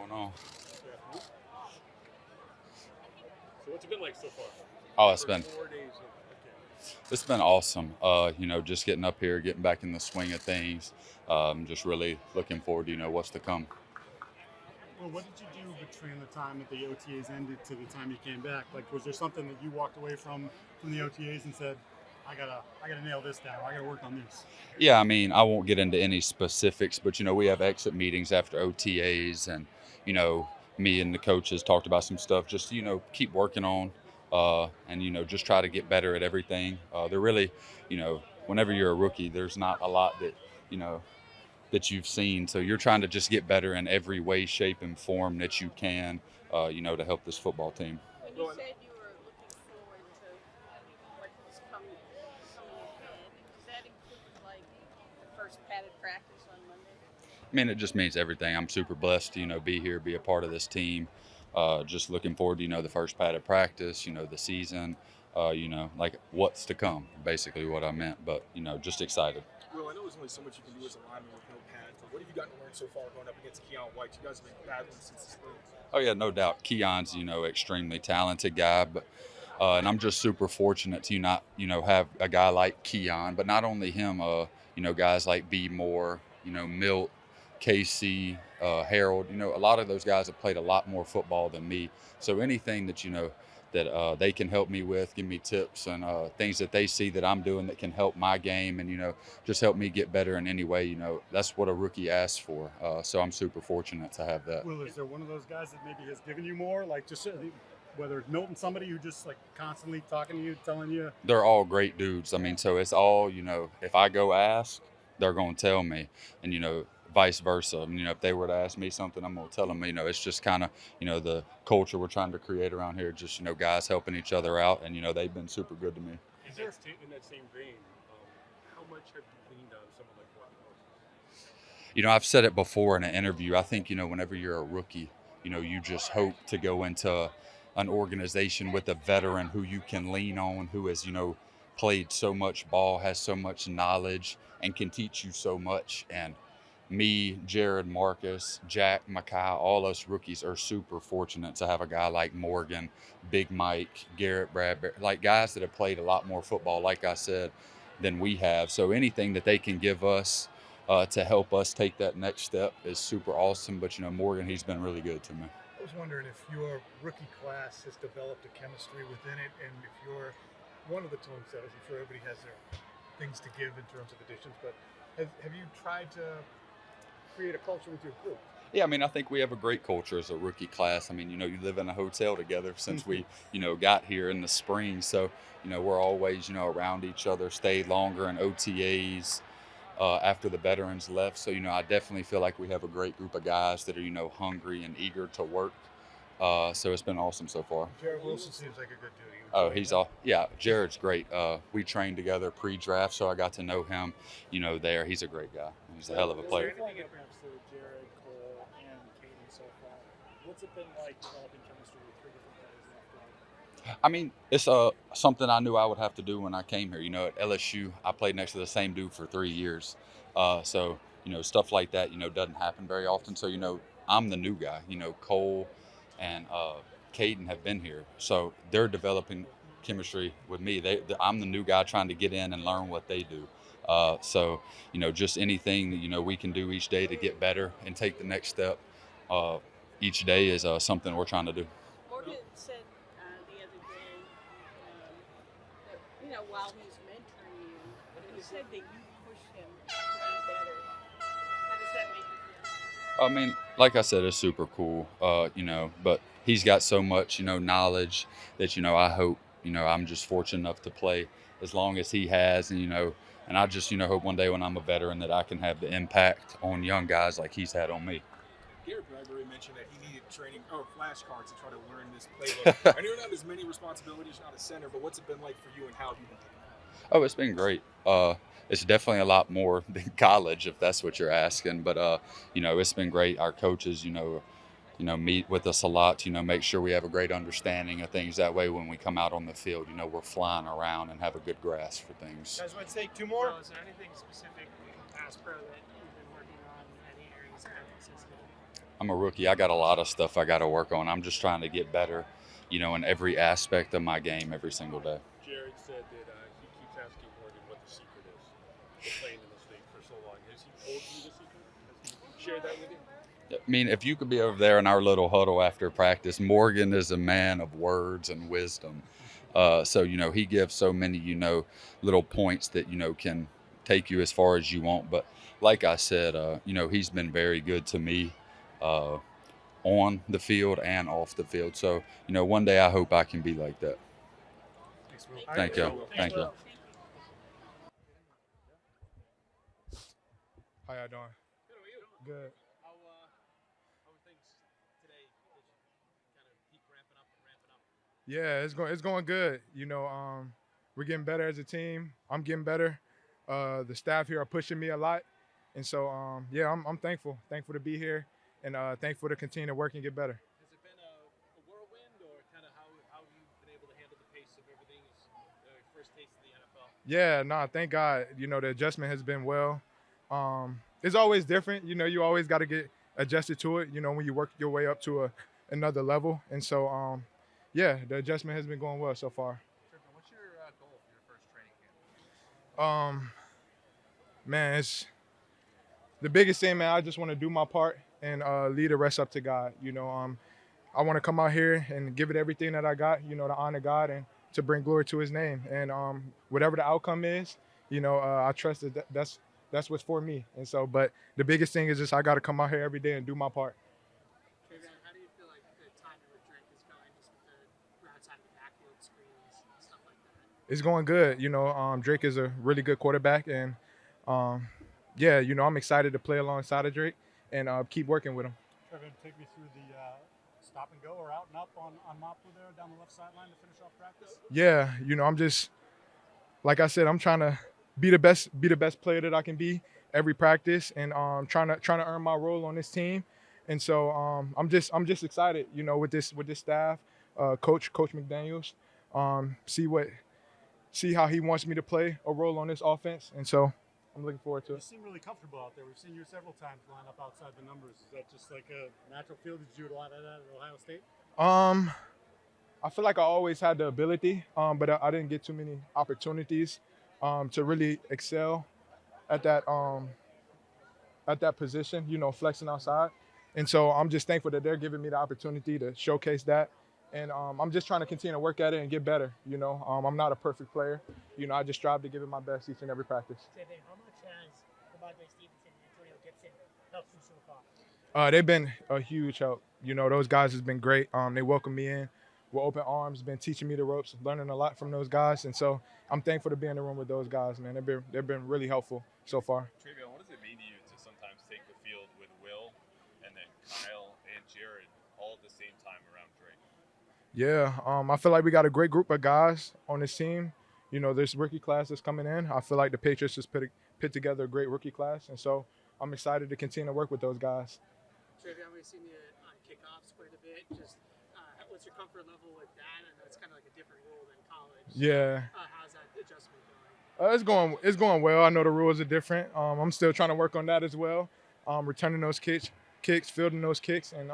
going on? So what's it been like so far? Oh, First 4 days of it's been awesome. Just getting up here, getting back in the swing of things. Just really looking forward to what's to come. Well, what did you do between the time that the OTAs ended to the time you came back? Like, was there something that you walked away from the OTAs and said, I gotta nail this down. I gotta work on this. Yeah, I mean, I won't get into any specifics, but we have exit meetings after OTAs, and you know, me and the coaches talked about some stuff. Just keep working on, and just try to get better at everything. They're really, whenever you're a rookie, there's not a lot that you know that you've seen, so you're trying to just get better in every way, shape, and form that you can, to help this football team. When you said you were looking forward to what was coming ahead, does that include like the first padded practice on Monday? I mean, it just means everything. I'm super blessed to, be here, be a part of this team. Just looking forward to, the first padded practice, the season, like what's to come, basically what I meant. But, just excited. Well, I know there's only so much you can do as a lineman with no pads. What have you gotten to learn so far going up against Keon White? You guys have been battling since the spring. Oh, yeah, no doubt. Keon's, extremely talented guy. But and I'm just super fortunate to not, have a guy like Keon, but not only him, guys like B. Moore, Milt, Casey, Harold, a lot of those guys have played a lot more football than me. So anything that, that they can help me with, give me tips and things that they see that I'm doing that can help my game and, just help me get better in any way, that's what a rookie asks for. So I'm super fortunate to have that. Will, is there one of those guys that maybe has given you more? Like just whether it's Milton, somebody who just like constantly talking to you, telling you? They're all great dudes. I mean, so it's all, if I go ask, they're going to tell me. And, vice versa. I mean, if they were to ask me something, I'm going to tell them, it's just kind of, the culture we're trying to create around here, just, guys helping each other out. And, they've been super good to me. In that same vein, how much have you leaned on someone like Borregales? I've said it before in an interview. I think, whenever you're a rookie, you just hope to go into an organization with a veteran who you can lean on, who has, played so much ball, has so much knowledge, and can teach you so much. And me, Jared, Marcus, Jack, Makai, all us rookies are super fortunate to have a guy like Morgan, Big Mike, Garrett Bradbury, like guys that have played a lot more football, like I said, than we have. So anything that they can give us to help us take that next step is super awesome. But, Morgan, he's been really good to me. I was wondering if your rookie class has developed a chemistry within it, and if you're one of the tone setters, I'm sure everybody has their things to give in terms of additions, but have you tried to create a culture with your group? Yeah, I mean, I think we have a great culture as a rookie class. I mean, you live in a hotel together since we, got here in the spring. So, we're always, around each other, stayed longer in OTAs after the veterans left. So, I definitely feel like we have a great group of guys that are, hungry and eager to work. So it's been awesome so far. Jared Wilson seems like a good dude. Yeah, Jared's great. We trained together pre-draft, so I got to know him, there. He's a great guy. He's a hell of a player. Jared, Cole, and Katie so far. What's it been like developing chemistry with three different guys? I mean, it's something I knew I would have to do when I came here. At LSU, I played next to the same dude for 3 years. So, stuff like that, doesn't happen very often. So, I'm the new guy. Cole and Caden have been here. So they're developing chemistry with me. I'm the new guy trying to get in and learn what they do. So, just anything that, we can do each day to get better and take the next step each day is something we're trying to do. Morgan said the other day that, while he's mentoring you, he said that you push him to be better. How does that make you feel? I mean, like I said, it's super cool, but he's got so much, knowledge that, I hope, I'm just fortunate enough to play as long as he has, and I just, hope one day when I'm a veteran that I can have the impact on young guys like he's had on me. Garrett Bradbury mentioned that he needed training or flashcards to try to learn this playbook. I know you don't have as many responsibilities, not a center, but what's it been like for you and how have you been taking it? Oh, it's been great. It's definitely a lot more than college, if that's what you're asking. But it's been great. Our coaches, meet with us a lot to, make sure we have a great understanding of things. That way, when we come out on the field, we're flying around and have a good grasp for things. Guys, let's take two more. Is there anything specific in pass pro that you've been working on? Any areas of emphasis? I'm a rookie. I got a lot of stuff I got to work on. I'm just trying to get better, in every aspect of my game every single day. Jared said that he keeps asking Morgan what the secret is to playing in this league for so long. Has he told you the secret? Has he shared that with you? I mean, if you could be over there in our little huddle after practice, Morgan is a man of words and wisdom. So, he gives so many, little points that, can take you as far as you want. But like I said, he's been very good to me on the field and off the field. So, one day I hope I can be like that. Thanks, Will. Thank you. Thank you. How y'all doing? Good. How are things today? Kind of keep ramping up and ramping up. Yeah, it's going good. We're getting better as a team. I'm getting better. The staff here are pushing me a lot, and so yeah, I'm thankful to be here, and thankful to continue to work and get better. Has it been a whirlwind, or kind of how have you been able to handle the pace of everything? Is first taste of the NFL? Yeah, thank God. The adjustment has been well. It's always different. You always got to get adjusted to it. When you work your way up to another level, and so yeah, the adjustment has been going well so far. What's your goal for your first training camp? Man, it's the biggest thing, man. I just want to do my part and lead the rest up to God. I want to come out here and give it everything that I got, to honor God and to bring glory to his name. And whatever the outcome is, I trust that that's what's for me. And so, but the biggest thing is just I got to come out here every day and do my part. TreVeyon, how do you feel like the timing with Drake is going, just with the routes out of the backfield screens and stuff like that? It's going good. Drake is a really good quarterback, and yeah, I'm excited to play alongside of Drake and keep working with him. TreVeyon, take me through the stop and go or out and up on Mapu there down the left sideline to finish off practice. Yeah, I'm just, like I said, I'm trying to be the best player that I can be every practice, and trying to earn my role on this team. And so I'm just excited, with this staff, Coach McDaniels, see how he wants me to play a role on this offense, and so I'm looking forward to You it. seem really comfortable out there. We've seen you several times line up outside the numbers. Is that just like a natural feel? Did you do a lot of that at Ohio State? I feel like I always had the ability, but I didn't get too many opportunities to really excel at that position, flexing outside. And so I'm just thankful that they're giving me the opportunity to showcase that. And I'm just trying to continue to work at it and get better. I'm not a perfect player. I just strive to give it my best each and every practice. TreVeyon, how much has Borregales Stevenson and Antonio Gibson helped you so far? They've been a huge help. Those guys has been great. They welcome me in with open arms, been teaching me the ropes, learning a lot from those guys. And so I'm thankful to be in the room with those guys, man. They've been really helpful so far. TreVeyon, what does it mean to you to sometimes take the field with Will and then Kyle and Jared all at the same time around Drake? Yeah, I feel like we got a great group of guys on this team. This rookie class that's coming in. I feel like the Patriots just put together a great rookie class. And so I'm excited to continue to work with those guys. TreVeyon, we've seen you on kickoffs quite a bit. Just what's your comfort level with that? I know it's kind of like a different role than college. Yeah. How's that adjustment going? It's going well. I know the rules are different. I'm still trying to work on that as well. Returning those kicks, fielding those kicks, and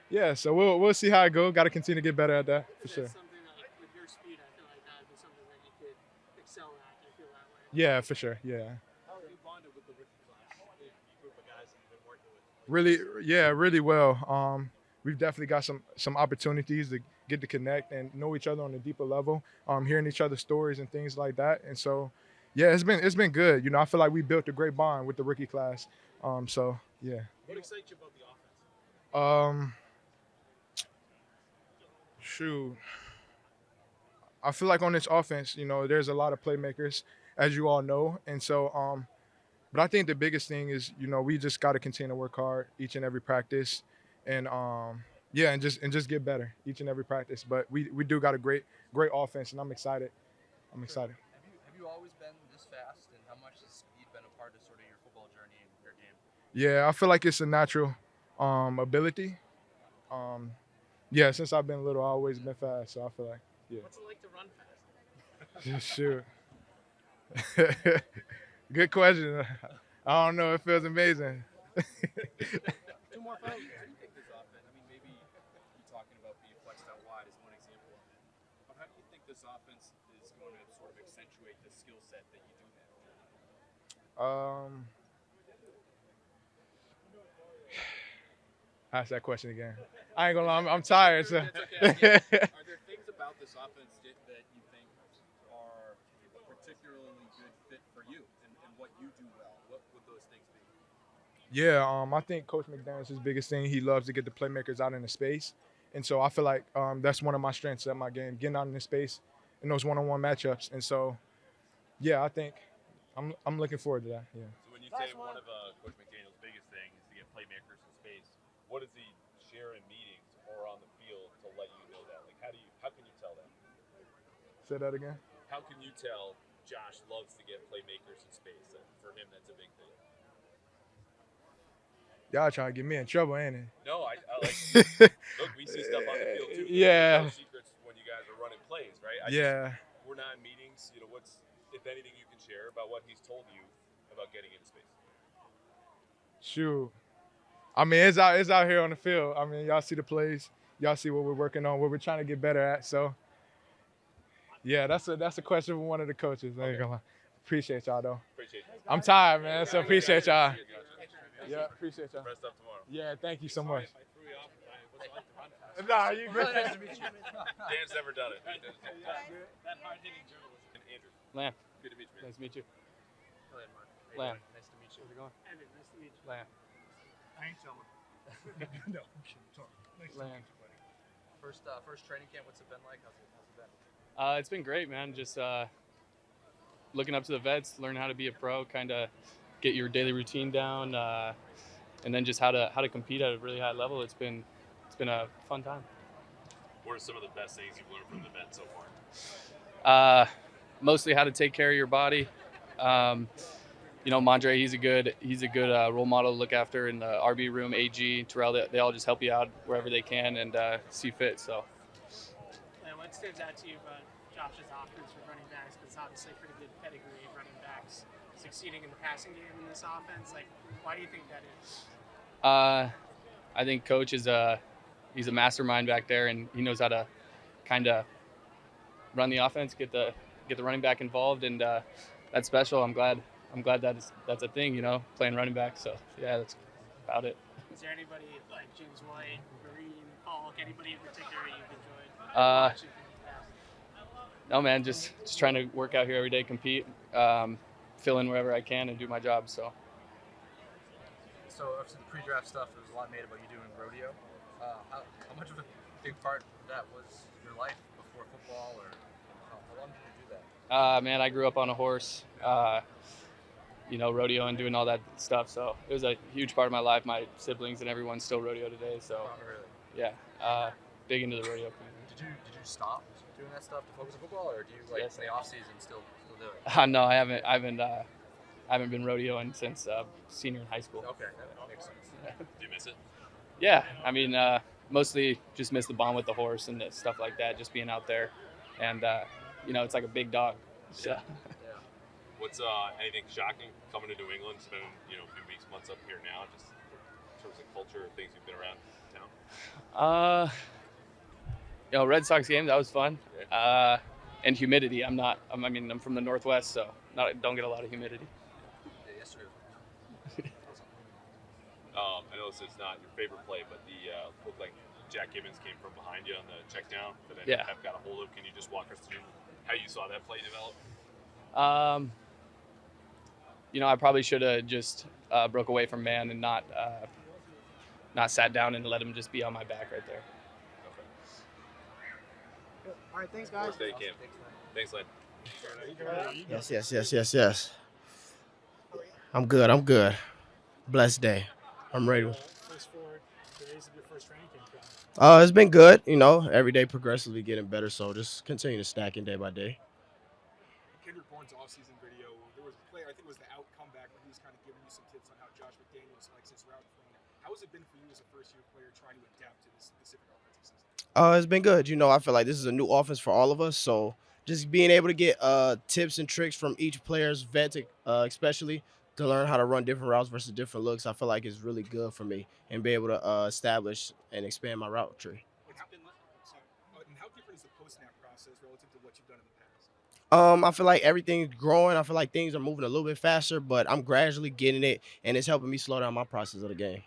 yeah. So we'll see how it goes. Got to continue to get better at that for sure. Something that, with your speed, I feel like that would be something that you could excel at. Do you feel that way? Yeah, for sure. Yeah. How have you bonded with the rookie class? The group of guys that you've been working with? Really well. We've definitely got some opportunities to get to connect and know each other on a deeper level. Hearing each other's stories and things like that. And so, yeah, it's been good. I feel like we built a great bond with the rookie class. So yeah. What excites you about the offense? Shoot. I feel like on this offense, there's a lot of playmakers, as you all know. And so, but I think the biggest thing is, we just got to continue to work hard each and every practice. And yeah, and just get better each and every practice. But we do got a great offense, and I'm excited. Have you always been this fast, and how much has speed been a part of sort of your football journey and your game? Yeah, I feel like it's a natural ability. Yeah, since I've been little, I've always been fast. So I feel like, yeah. What's it like to run fast? Sure. Good question. I don't know. It feels amazing. 2 more folks. How do you think this offense? I mean, maybe you're talking about being flexed out wide is one example of it. But how do you think this offense is going to sort of accentuate the skill set that you do have? Ask that question again. I ain't gonna lie, I'm tired. So. That's okay. Are there things about this offense that you think are a particularly good fit for you and what you do well? What would those things be? Yeah, I think Coach McDaniel's his biggest thing. He loves to get the playmakers out into space, and so I feel like that's one of my strengths at my game, getting out into space in those one-on-one matchups. And so, yeah, I think I'm looking forward to that. Yeah. So when you say one of Coach McDaniel's biggest things is to get playmakers in space, what does he share in meetings or on the field to let you know that? Like, how can you tell that? Say that again. How can you tell Josh loves to get playmakers in space? And for him, that's a big thing. Y'all trying to get me in trouble, ain't it? No, I like. Look, we see stuff on the field too. Yeah. There's no secrets when you guys are running plays, right? We're not in meetings. You know, what's, if anything, you can share about what he's told you about getting into space? Shoot. I mean, it's out here on the field. I mean, y'all see the plays. Y'all see what we're working on, what we're trying to get better at. So, yeah, that's a question for one of the coaches. I ain't gonna lie. Appreciate y'all, though. Appreciate you. I'm tired, man, so appreciate y'all. Yeah, appreciate y'all. Rest up tomorrow. Yeah, thank you so much. Nah, Nah, you good. Dan's never done it. He does it. That hard-hitting journalist. And Andrew, Lan, good to meet you. nice to meet you. Go ahead, Mark. Lan. Nice to meet you. How's it going? Evan, nice to meet you. Lan. I ain't telling. No, I'm kidding. Talk. Nice to Lan. meet you, buddy. First training camp. What's it been like? How's it been? It's been great, man. Just looking up to the vets, learn how to be a pro, kind of get your daily routine down, and then just how to compete at a really high level. It's been a fun time. What are some of the best things you've learned from the vet so far? Mostly how to take care of your body. Mondre, he's a good role model to look after in the RB room. AG, Terrell, they all just help you out wherever they can and see fit. So. And what stands out to you about Josh's offense for running backs? Because it's obviously a pretty good pedigree of running backs succeeding in the passing game in this offense. Like, why do you think that is? I think Coach is he's a mastermind back there, and he knows how to kind of run the offense, get the running back involved, and that's special. I'm glad that's a thing, playing running back. So yeah, that's about it. Is there anybody like James White, Green, Hulk, anybody in particular you've enjoyed watching from the past? No, man, just trying to work out here every day, compete, fill in wherever I can, and do my job. So After the pre-draft stuff, there was a lot made about you doing rodeo. How much of a big part of that was your life before football, or how long did you do that? Man, I grew up on a horse, rodeo and doing all that stuff. So it was a huge part of my life. My siblings and everyone still rodeo today. So Really? yeah, big into the rodeo community. Did you stop doing that stuff to focus on football, or do you Yes. in the off season still do it? No, I haven't been rodeoing since senior in high school. Okay, that makes sense. Do you miss it? Yeah, I mean, mostly just miss the bond with the horse and stuff like that, just being out there. And, it's like a big dog. So. Yeah. What's anything shocking coming to New England? It's been, a few weeks, months up here now, just in terms of culture, things you've been around town? Red Sox game, that was fun. Yeah. And humidity. I'm from the Northwest, so don't get a lot of humidity. Yeah, yesterday was I know this is not your favorite play, but the looked like Jack Gibbons came from behind you on the check down, but then Yeah. Pep got a hold of. Can you just walk us through how you saw that play develop? I probably should have just broke away from man and not sat down and let him just be on my back right there. Okay. All right, thanks, guys. First day camp. Thanks, Len. Yes. I'm good. Blessed day. I'm ready. First 4 days of your first training camp. It's been good. Every day progressively getting better. So just continue to stack in day by day. Kendrick Bourne's offseason video, there was a player, I think it was the out comeback, where he was kind of giving you some tips on how Josh McDaniels likes his route from. How has it been for you as a first-year player trying to adapt to this specific offensive system? It's been good. I feel like this is a new offense for all of us. So just being able to get tips and tricks from each player's vet, especially, to learn how to run different routes versus different looks, I feel like is really good for me and be able to establish and expand my route tree. And how different is the post-snap process relative to what you've done in the past? I feel like everything's growing. I feel like things are moving a little bit faster, but I'm gradually getting it, and it's helping me slow down my process of the game.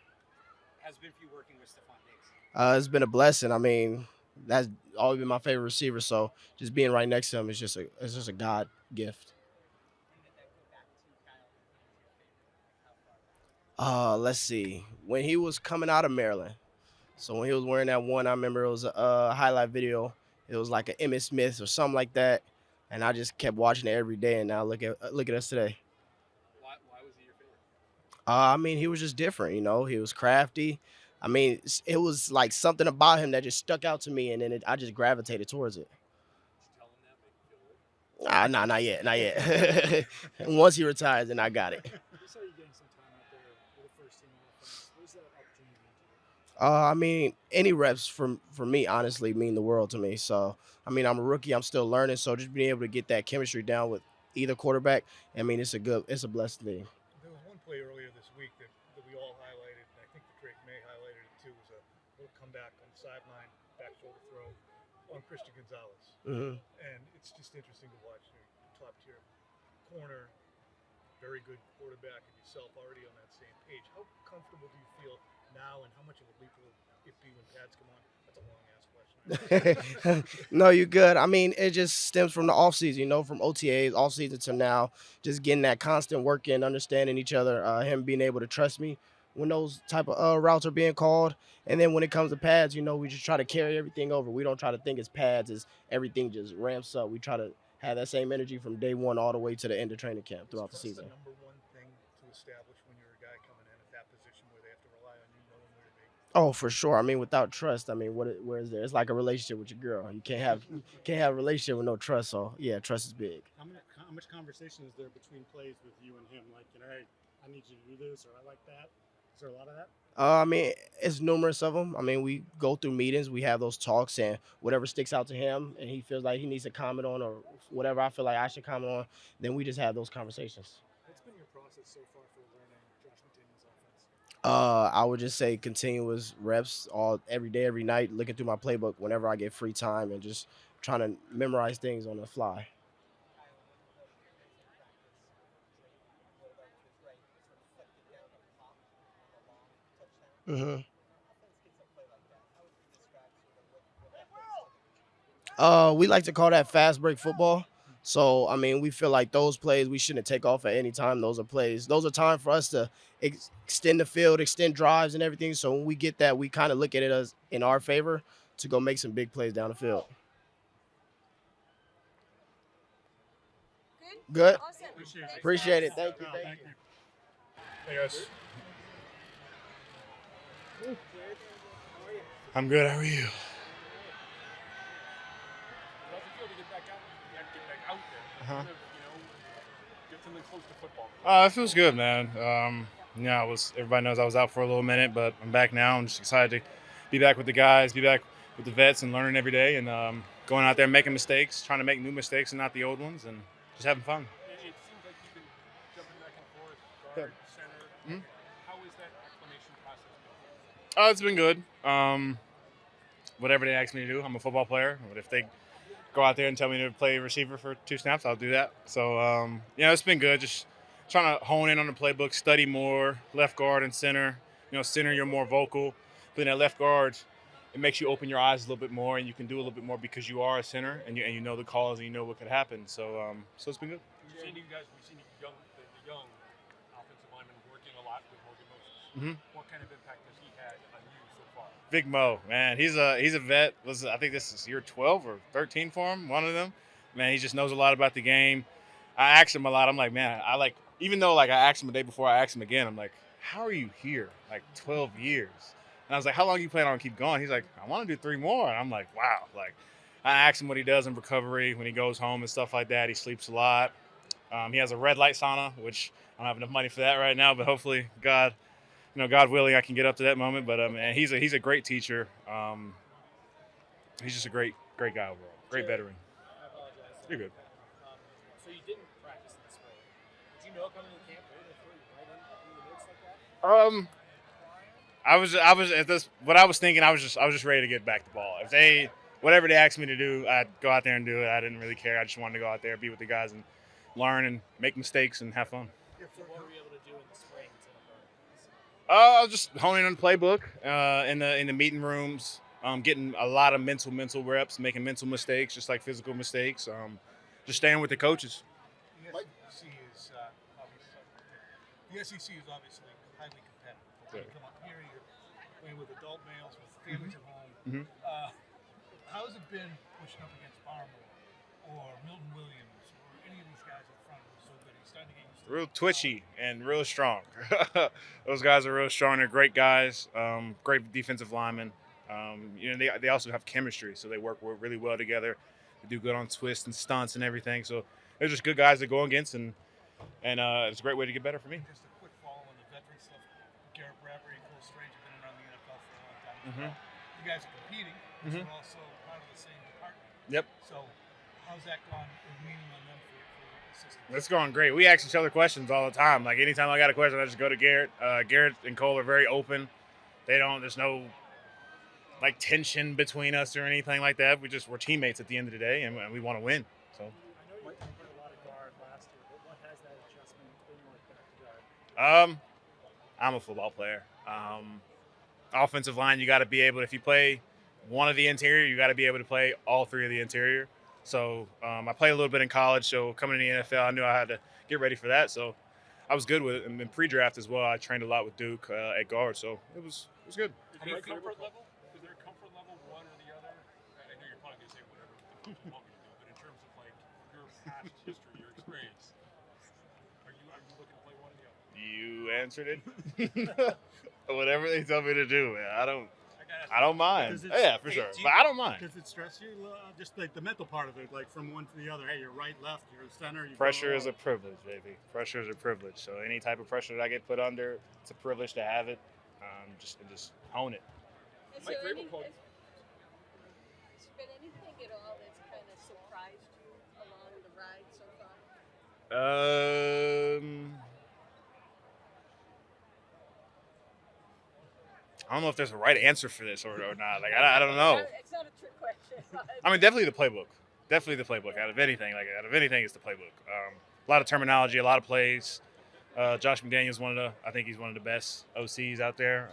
Has it been for you working with Stephon Diggs? It's been a blessing. I mean, that's always been my favorite receiver. So just being right next to him is just a God gift. Let's see. When he was coming out of Maryland, so when he was wearing that one, I remember it was a highlight video. It was like an Emmitt Smith or something like that, and I just kept watching it every day. And now look at us today. Why was he your favorite? I mean, he was just different. He was crafty. I mean, it was like something about him that just stuck out to me, and then I just gravitated towards it. Did you tell him that? Make him feel old? Nah, not yet. Once he retires, then I got it. We saw you getting some time out there with the first team offense. What does that opportunity mean to you? I mean, any reps for me honestly mean the world to me. So, I mean, I'm a rookie. I'm still learning. So, just being able to get that chemistry down with either quarterback, I mean, it's a blessed thing. There was one play earlier this week that we all highlighted, and I think the Drake May highlighted it too. Was a little comeback on the sideline, back shoulder throw on Christian Gonzalez. Mm-hmm. And it's just interesting to watch. Top tier corner, very good quarterback, and yourself already on that same page. How comfortable do you feel now, and how much of a leap will it be when pads come on? That's a long ass question. No, you're good. I mean, it just stems from the offseason, from OTAs, offseason to now, just getting that constant work in, understanding each other, him being able to trust me when those type of routes are being called. And then when it comes to pads, we just try to carry everything over. We don't try to think it's pads, as everything just ramps up. We try to have that same energy from day one all the way to the end of training camp throughout the season. What's the number one thing to establish when you're a guy coming in at that position where they have to rely on you knowing where to be? Oh, for sure. I mean, without trust, I mean, where is there? It's like a relationship with your girl. You can't have a relationship with no trust. So yeah, trust is big. How much conversation is there between plays with you and him? Like, hey, I need you to do this, or I like that. Is there a lot of that? I mean, it's numerous of them. I mean, we go through meetings, we have those talks, and whatever sticks out to him and he feels like he needs to comment on, or whatever I feel like I should comment on, then we just have those conversations. What's been your process so far for learning Josh McDaniels' offense? I would just say continuous reps every day, every night, looking through my playbook whenever I get free time and just trying to memorize things on the fly. Mm-hmm. We like to call that fast break football. So, I mean, we feel like those plays we shouldn't take off at any time. Those are time for us to extend the field, extend drives and everything. So when we get that, we kind of look at it as in our favor to go make some big plays down the field. Good? Awesome. Appreciate it. Thank you. Hey guys. I'm good. How are you? How's it feel to get back out? You have to get back out there. Uh-huh. Get something close to football. It feels good, man. Everybody knows I was out for a little minute, but I'm back now. I'm just excited to be back with the guys, be back with the vets, and learning every day, and going out there and making mistakes, trying to make new mistakes and not the old ones, and just having fun. It seems like you've been jumping back and forth, guard, center. Mm-hmm. How is that acclimation process going? It's been good. Whatever they ask me to do, I'm a football player. But if they go out there and tell me to play receiver for 2 snaps, I'll do that. So, it's been good. Just trying to hone in on the playbook, study more, left guard and center. Center, you're more vocal. But in that left guard, it makes you open your eyes a little bit more, and you can do a little bit more because you are a center, and you know the calls, and you know what could happen. So it's been good. We've seen the young offensive lineman working a lot with Morgan Moses. Mm-hmm. What kind of impact has he had on you so far? Big Mo, man, he's a vet. I think this is year 12 or 13 for him. One of them, man. He just knows a lot about the game. I asked him a lot. I'm like, man, even though I asked him the day before, I asked him again. I'm like, how are you here? 12 years. And I was like, how long you plan on keep going? He's like, I want to do 3 more. And I'm like, wow. I asked him what he does in recovery when he goes home and stuff like that. He sleeps a lot. He has a red light sauna, which I don't have enough money for that right now, but hopefully God willing, I can get up to that moment. But and he's a great teacher. He's just a great guy overall. Great veteran. I apologize. You're good. So you didn't practice in the spring. Did you know coming to camp? I was at this. What I was thinking, I was just ready to get back the ball. If they whatever they asked me to do, I'd go out there and do it. I didn't really care. I just wanted to go out there, be with the guys, and learn and make mistakes and have fun. So what were you able to do in the spring? I was just honing on the playbook in the meeting rooms, getting a lot of mental reps, making mental mistakes, just like physical mistakes. Just staying with the coaches. The SEC is obviously highly competitive. When you come up here, you're playing with adult males, with families at home. Mm-hmm. How has it been pushing up against Barmore or Milton Williams or any of these guys up front who are so good? Are you starting to get used to Real twitchy and real strong. Those guys are real strong. They're great guys, great defensive linemen. They also have chemistry, so they work really well together. They do good on twists and stunts and everything. So they're just good guys to go against, and it's a great way to get better for me. Just a quick follow on the veteran stuff. Garrett Bradbury and Cole Strange have been around the NFL for a long time. Mm-hmm. You guys are competing, but you're also part of the same department. Yep. So how's that gone in leaning on them for assistance? It's going great. We ask each other questions all the time. Like anytime I got a question, I just go to Garrett. Garrett and Cole are very open. There's no like tension between us or anything like that. We're teammates at the end of the day, and we want to win. So. I know you played a lot of guard last year, but what has that adjustment been like back to guard? I'm a football player. Offensive line, you got to be able. If you play one of the interior, you got to be able to play all three of the interior. So I played a little bit in college. So coming to the NFL, I knew I had to get ready for that. So I was good with it. And in pre-draft as well, I trained a lot with Duke at guard. So it was good. Is there a comfort level? Is there a comfort level, one or the other? I know you're probably going to say whatever the coach want me to do, but in terms of like your past history, your experience, are you looking to play one or the other? You answered it. Whatever they tell me to do, man. I don't mind. Yeah, for sure. But I don't mind. Does it stress you? Just like the mental part of it, like from one to the other. Hey, you're right, left, you're center. Pressure is a privilege, baby. Pressure is a privilege. So any type of pressure that I get put under, it's a privilege to have it. Just hone it. Has there been anything at all that's kind of surprised you along the ride so far? I don't know if there's a right answer for this or not. Like I don't know. It's not a trick question. I mean, definitely the playbook. Definitely the playbook. Out of anything, it's the playbook. A lot of terminology, a lot of plays. Josh McDaniels I think he's one of the best OCs out there.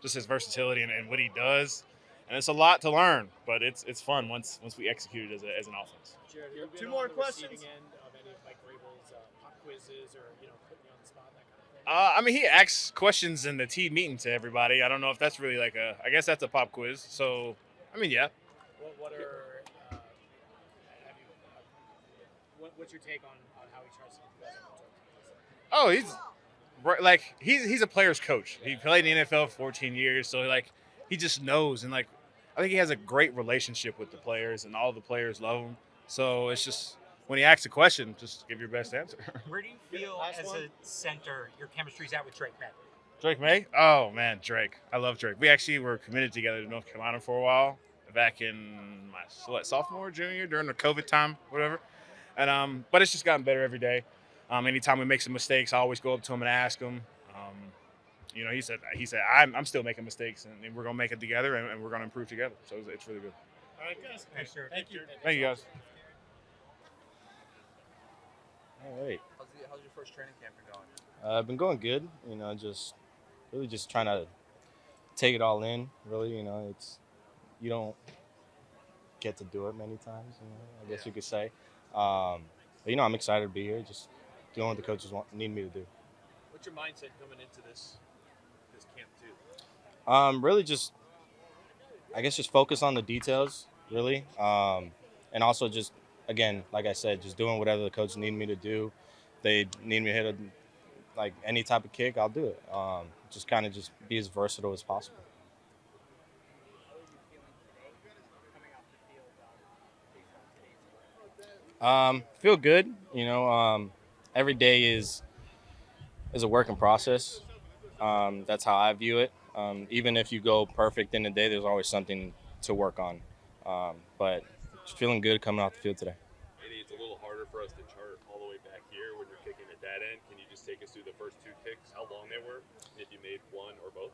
Just his versatility and what he does, and it's a lot to learn, but it's fun once we execute it as an offense. Jared, have you been Two on more the questions. receiving end of any of Mike Vrabel's pop quizzes or putting you on the spot, that kind of thing? I mean, he asks questions in the team meeting to everybody. I don't know if that's really I guess that's a pop quiz. So, I mean, yeah. What are what's your take on how he tries to get you guys on the Oh, he's a player's coach. He played in the NFL for 14 years, so he just knows, and I think he has a great relationship with the players, and all the players love him. So it's just when he asks a question, just give your best answer. Where do you feel as a center your chemistry's at with Drake May? Drake May? Oh man, Drake. I love Drake. We actually were committed together to North Carolina for a while, back in my sophomore, junior year, during the COVID time, whatever. And but it's just gotten better every day. Anytime we make some mistakes, I always go up to him and ask him. He said I'm still making mistakes, and we're gonna make it together, and we're gonna improve together. So it's really good. All right, guys. Thank you. Thank you, guys. All right. How's your first training camp been going? Been going good. Just trying to take it all in. Really, it's you don't get to do it many times. I guess you could say. But I'm excited to be here. Just doing what the coaches need me to do. What's your mindset coming into this camp too? Really just focus on the details, really. And also just, again, like I said, just doing whatever the coaches need me to do. They need me to hit any type of kick, I'll do it. Just kind of just be as versatile as possible. Feel good. Every day is a work in process. That's how I view it. Even if you go perfect in the day, there's always something to work on. But just feeling good coming off the field today. Maybe it's a little harder for us to chart all the way back here when you're kicking a dead that end, can you just take us through the first two kicks, how long they were, and if you made one or both?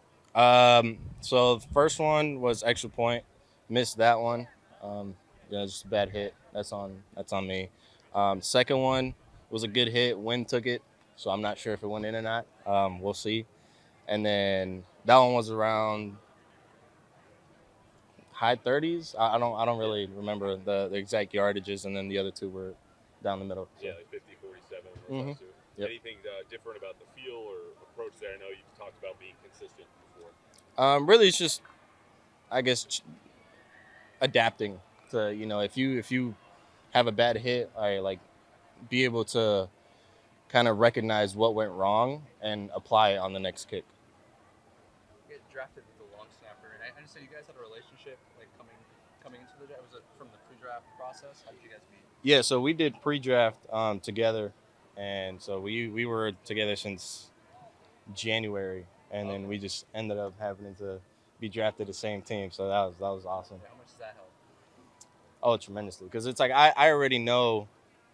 So the first one was extra point, missed that one. Just a bad hit. That's on me. Second one was a good hit. Wind took it, so I'm not sure if it went in or not. We'll see. And then that one was around high 30s. I don't really remember the exact yardages, and then the other two were down the middle. So. Yeah, like 50, 47. Mm-hmm. Yep. Anything different about the feel or approach there? I know you've talked about being consistent before. Really, it's just, I guess, adapting to, if you have a bad hit, be able to kind of recognize what went wrong and apply it on the next kick. You get drafted with the long snapper, and I understand you guys had a relationship like coming into the draft. Was it from the pre-draft process? How did you guys meet? Yeah, so we did pre-draft together, and so we were together since January, and then we just ended up having to be drafted the same team. So that was awesome. How much does that help? Oh, tremendously, because it's like I already know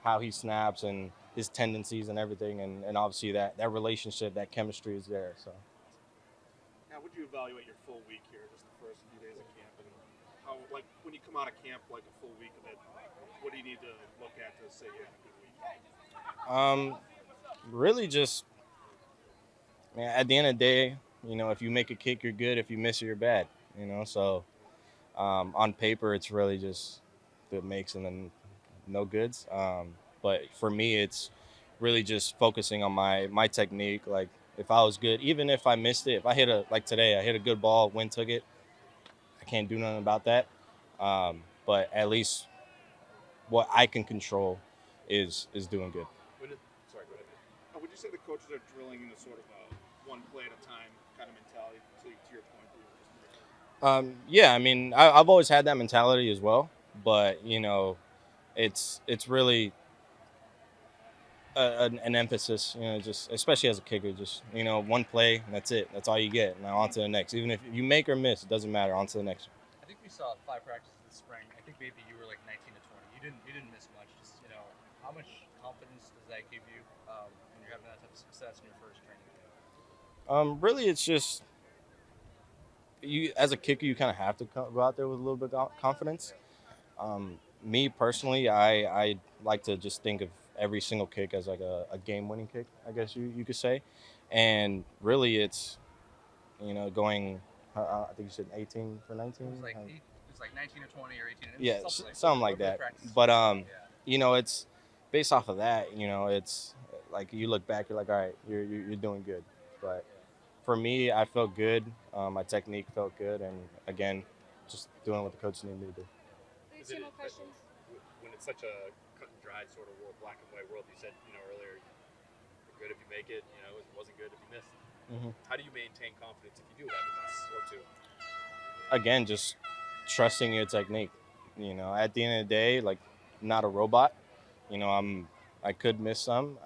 how he snaps and his tendencies and everything, and obviously that relationship, that chemistry is there. So. How would you evaluate your full week here, just the first few days of camp, and how, like, when you come out of camp, like a full week of it, what do you need to look at to say you had a good week? Really just, man, at the end of the day, if you make a kick, you're good. If you miss it, you're bad. So on paper, it's really just the makes and then no goods. But for me, it's really just focusing on my technique. Like, if I was good, even if I missed it, if I like today, I hit a good ball, wind took it, I can't do nothing about that. But at least what I can control is doing good. Sorry, go ahead. Would you say the coaches are drilling in a sort of a one play at a time kind of mentality, to your point? Yeah, I mean, I've always had that mentality as well, but it's really an emphasis, just especially as a kicker, just one play and that's it. That's all you get. Now on to the next. Even if you make or miss, it doesn't matter. On to the next. I think we saw 5 practices this spring. I think maybe you were like 19 to 20. You didn't miss much. Just how much confidence does that give you when you're having that type of success in your first training camp? Really, it's just you as a kicker, you kind of have to go out there with a little bit of confidence. Me personally, I like to just think of every single kick as like a game-winning kick, I guess you could say. And really, it's going. I think you said 18 for 19. It was like 19 or 20 or 18. Yeah, something like that. But it's based off of that. It's like you look back, you're like, all right, you're doing good. But for me, I felt good. My technique felt good, and again, just doing what the coach needed me to do. When it's such a cut and dried sort of world, black and white world, you said earlier, you're good if you make it. It wasn't good if you missed. Mm-hmm. How do you maintain confidence if you do have a miss or two? Again, just trusting your technique. At the end of the day, like, not a robot. I could miss some,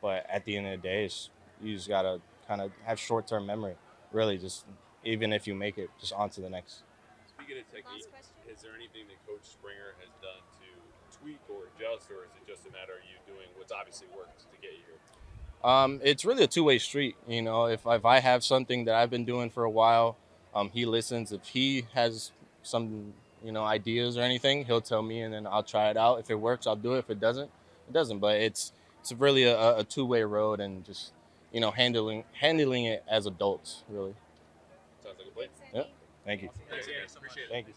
but at the end of the day, you just gotta kind of have short-term memory. Really, just even if you make it, just on to the next. Speaking of technique, is there anything that Coach Springer has done to tweak or adjust, or is it just a matter of you doing what's obviously worked to get you here? It's really a two-way street. If I have something that I've been doing for a while, he listens. If he has some, ideas or anything, he'll tell me, and then I'll try it out. If it works, I'll do it. If it doesn't, it doesn't. But it's really a two-way road, and just handling it as adults, really. Sounds like a plan. Yep. Thank you. Thanks, appreciate it. Thank you.